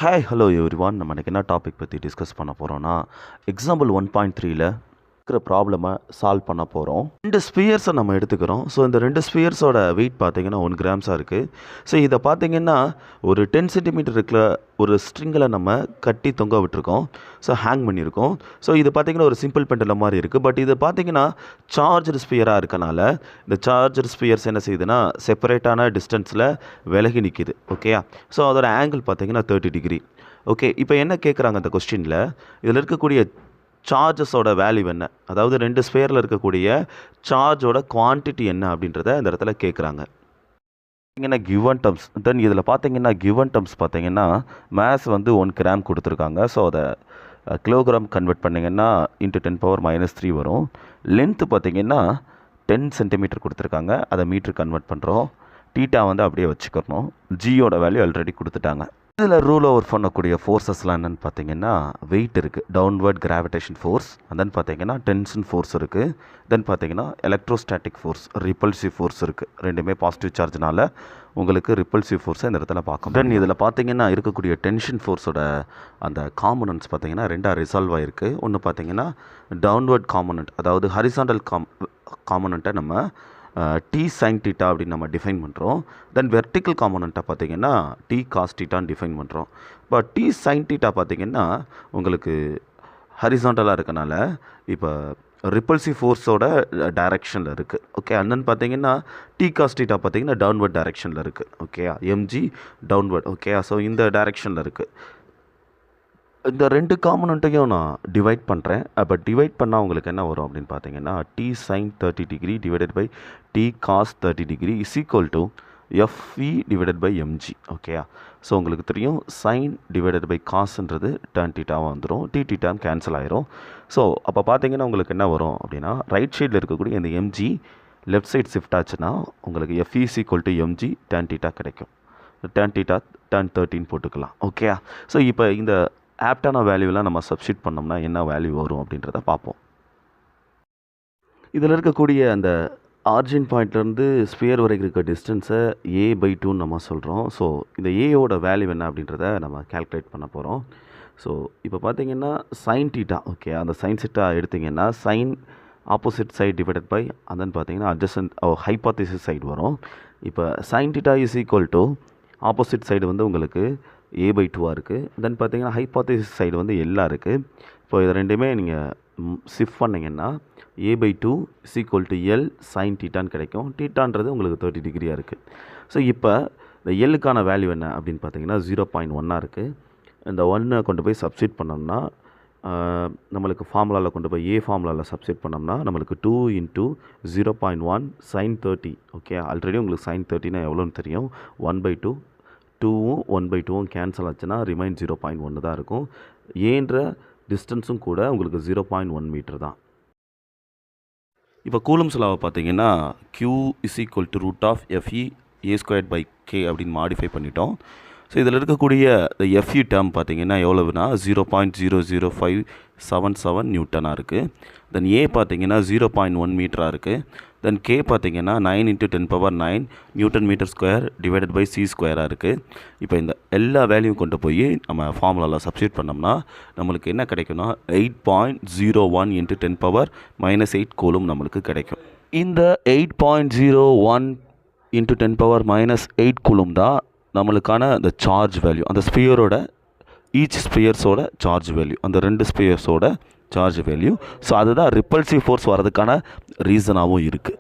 Hi hello everyone. நம்ம இன்றைக்கி என்ன டாபிக் பற்றி டிஸ்கஸ் பண்ண போகிறோன்னா, எக்ஸாம்பிள் 1.3ல் இருக்கிற ப்ராப்ளமை சால்வ் பண்ண போகிறோம். 2 ஸ்பியர்ஸை நம்ம எடுத்துக்கிறோம். ஸோ இந்த 2 ஸ்பியர்ஸோட வெயிட் பார்த்திங்கன்னா 1 கிராம்ஸாக இருக்குது. ஸோ இதை பார்த்திங்கன்னா ஒரு 10 சென்டிமீட்டர் இருக்கிற ஒரு ஸ்ட்ரிங்கில் நம்ம கட்டி தொங்க விட்டுருக்கோம். ஸோ ஹேங் பண்ணியிருக்கோம். ஸோ இது பார்த்திங்கன்னா ஒரு சிம்பிள் பெண்டலம் மாதிரி இருக்குது. பட் இது பார்த்திங்கன்னா சார்ஜர் ஸ்பியராக இருக்கனால இந்த சார்ஜர் ஸ்பியர்ஸ் என்ன செய்யுதுன்னா செப்பரேட்டான டிஸ்டன்ஸில் விலகி நிற்கிது. ஓகேயா? ஸோ அதோட ஆங்கிள் பார்த்திங்கன்னா 30 டிகிரி. ஓகே, இப்போ என்ன கேட்குறாங்க அந்த கொஸ்டினில், இதில் இருக்கக்கூடிய சார்ஜஸோட வேல்யூ என்ன, அதாவது 2 ஸ்பேரில் இருக்கக்கூடிய சார்ஜோட குவான்டிட்டி என்ன அப்படின்றத இந்த இடத்துல கேட்குறாங்க. பார்த்தீங்கன்னா கிவன் டர்ம்ஸ், தென் இதில் பார்த்தீங்கன்னா கிவன் டர்ம்ஸ் பார்த்தீங்கன்னா மேத்ஸ் வந்து 1 கிராம் கொடுத்துருக்காங்க. ஸோ அதை கிலோகிராம் கன்வெர்ட் பண்ணிங்கன்னா × 10⁻³ வரும். லென்த்து பார்த்தீங்கன்னா 10 சென்டிமீட்டர் கொடுத்துருக்காங்க. அதை மீட்டர் கன்வெர்ட் பண்ணுறோம். டீட்டா வந்து அப்படியே வச்சுக்கிறணும். ஜியோட வேல்யூ ஆல்ரெடி கொடுத்துட்டாங்க. இதில் ரூல் ஓவர் பண்ணக்கூடிய ஃபோர்ஸஸ்லாம் என்னென்னு பார்த்தீங்கன்னா வெயிட் இருக்குது, டவுன்வர்ட் கிராவிடேஷன் ஃபோர்ஸ், தென் பார்த்தீங்கன்னா டென்ஷன் ஃபோர்ஸ் இருக்குது, தென் பார்த்தீங்கன்னா எலக்ட்ரோஸ்டாட்டிக் ஃபோர்ஸ், ரிப்பல்சிவ் ஃபோர்ஸ் இருக்குது. ரெண்டுமே பாசிட்டிவ் சார்ஜ்னால உங்களுக்கு ரிப்பல்சிவ் ஃபோர்ஸை இந்த இடத்துல பார்க்கணும். தென் இதில் பார்த்தீங்கன்னா இருக்கக்கூடிய டென்ஷன் ஃபோர்ஸோட அந்த காம்போனன்ட்ஸ் பார்த்தீங்கன்னா 2ஆக ரிசால்வ் ஆகிருக்கு. ஒன்று பார்த்தீங்கன்னா டவுன்வர்ட் காம்போனன்ட், அதாவது ஹரிசாண்டல் காம்போனண்ட்டை நம்ம டி சைன் டீட்டா அப்படின்னு நம்ம டிஃபைன் பண்ணுறோம். தென் வெர்டிக்கல் காம்போனண்ட்டை பார்த்திங்கன்னா டி காஸ் டீட்டான்னு டிஃபைன் பண்ணுறோம். இப்போ டி சைன் டீட்டா பார்த்திங்கன்னா உங்களுக்கு ஹரிசாண்டலாக இருக்கனால இப்போ ரிப்பல்சிவ் ஃபோர்ஸோட டைரெக்ஷனில் இருக்குது. ஓகே, அண்ட் பார்த்திங்கன்னா டி காஸ் டீட்டா பார்த்திங்கன்னா டவுன்வர்ட் டைரெக்ஷனில் இருக்குது. ஓகேயா? MG downward. ஓகேயா? ஸோ இந்த டைரெக்ஷனில் இருக்குது. இந்த 2 காம்போனண்ட்டையும் நான் டிவைட் பண்ணுறேன். அப்போ டிவைட் பண்ணால் உங்களுக்கு என்ன வரும் அப்படின்னு பார்த்தீங்கன்னா T sine 30 degree divided by T cos 30 degree is equal to FE divided by MG. ஓகேயா? ஸோ உங்களுக்கு தெரியும் சைன் டிவைடட் பை காசுன்றது டேன் டீட்டாவாக வந்துடும். டி டீட்டாம் கேன்சல் ஆயிரும். ஸோ அப்போ பார்த்தீங்கன்னா உங்களுக்கு என்ன வரும் அப்படின்னா ரைட் சைடில் இருக்கக்கூடிய இந்த எம்ஜி லெஃப்ட் சைட் ஷிஃப்ட் ஆச்சுன்னா உங்களுக்கு FE is equal to MG tan theta கிடைக்கும். டேன் டீட்டா டேன் 13 போட்டுக்கலாம். ஓகேயா? ஸோ இப்போ இந்த ஆப்டான வேல்யூலாம் நம்ம சப்ஸ்டிட் பண்ணோம்னா என்ன வேல்யூ வரும் அப்படின்றத பார்ப்போம். இதில் இருக்கக்கூடிய அந்த ஆரிஜின் பாயிண்ட்லேருந்து ஸ்பியர் வரைக்கும் இருக்க டிஸ்டன்ஸை a/2 நம்ம சொல்கிறோம். ஸோ இந்த ஏயோட வேல்யூ என்ன அப்படின்றத நம்ம கால்குலேட் பண்ண போகிறோம். ஸோ இப்போ பார்த்தீங்கன்னா சைன் டீட்டா, ஓகே, அந்த சைன் டீட்டா எடுத்திங்கன்னா sine opposite side divided by அதன்னு பார்த்தீங்கன்னா அட்ஜசன்ட் ஹைபாத்திசிஸ் சைடு வரும். இப்போ sine theta is equal to opposite side வந்து உங்களுக்கு a/2 இருக்குது. தென் பார்த்தீங்கன்னா ஹைபாத்திசிஸ் சைடு வந்து எல்லாம் இருக்குது. இப்போ இது ரெண்டுமே நீங்கள் ஷிஃப்ட் பண்ணிங்கன்னா a/2 is equal to L sine டீட்டான்னு கிடைக்கும். டீட்டான்றது உங்களுக்கு 30 டிகிரியாக இருக்குது. ஸோ இப்போ இந்த எல்லுக்கான வேல்யூ என்ன அப்படின்னு பார்த்தீங்கன்னா 0.1 இருக்குது. இந்த 1 கொண்டு போய் சப்ஸ்டிட் பண்ணோம்னா நம்மளுக்கு ஃபார்முலாவில் கொண்டு போய் ஃபார்முலாவில் சப்ஸ்டிட் பண்ணோம்னா நம்மளுக்கு 2 × 0.1 சைன் 30. ஓகே, ஆல்ரெடி உங்களுக்கு சைன் 30னா எவ்வளோன்னு தெரியும். 1/2 2வும் 1/2வும் கேன்சல் ஆச்சுன்னா ரிமைன் 0.1 தான் இருக்கும். ஏன்ற டிஸ்டன்ஸும் கூட உங்களுக்கு 0.1 மீட்டர் தான். இப்போ கூலம்ஸ் லாவை பார்த்தீங்கன்னா Q is equal to √(FE a²/k) அப்படின்னு மாடிஃபை பண்ணிட்டோம். ஸோ இதில் இருக்கக்கூடிய இந்த FE டேர்ம் பார்த்தீங்கன்னா எவ்வளவுனா 0.00577 நியூட்டனாக இருக்குது. தென் A பார்த்தீங்கன்னா 0.1 மீட்டராக இருக்குது. தென் K பார்த்தீங்கன்னா 9 × 10⁻9 newton metre square divided by C ஸ்கொயராக இருக்குது. இப்போ இந்த எல்லா வேல்யூவும் கொண்டு போய் நம்ம ஃபார்முலாவில் சப்ஸ்டிட் பண்ணோம்னா நம்மளுக்கு என்ன கிடைக்கும்னா 8.01 × 10⁻−8 கூலும் நம்மளுக்கு கிடைக்கும். இந்த 8.01 × 10⁻−8 கூலும் தான் நம்மளுக்கான அந்த சார்ஜ் வேல்யூ, அந்த ஸ்பியரோட ஈச் ஸ்பியர்ஸோட சார்ஜ் வேல்யூ, அந்த 2 ஸ்பியர்ஸோட சார்ஜ் வேல்யூ. ஸோ அதுதான் ரிப்பல்சிவ் ஃபோர்ஸ் வரதுக்கான ரீசனாகவும் இருக்குது.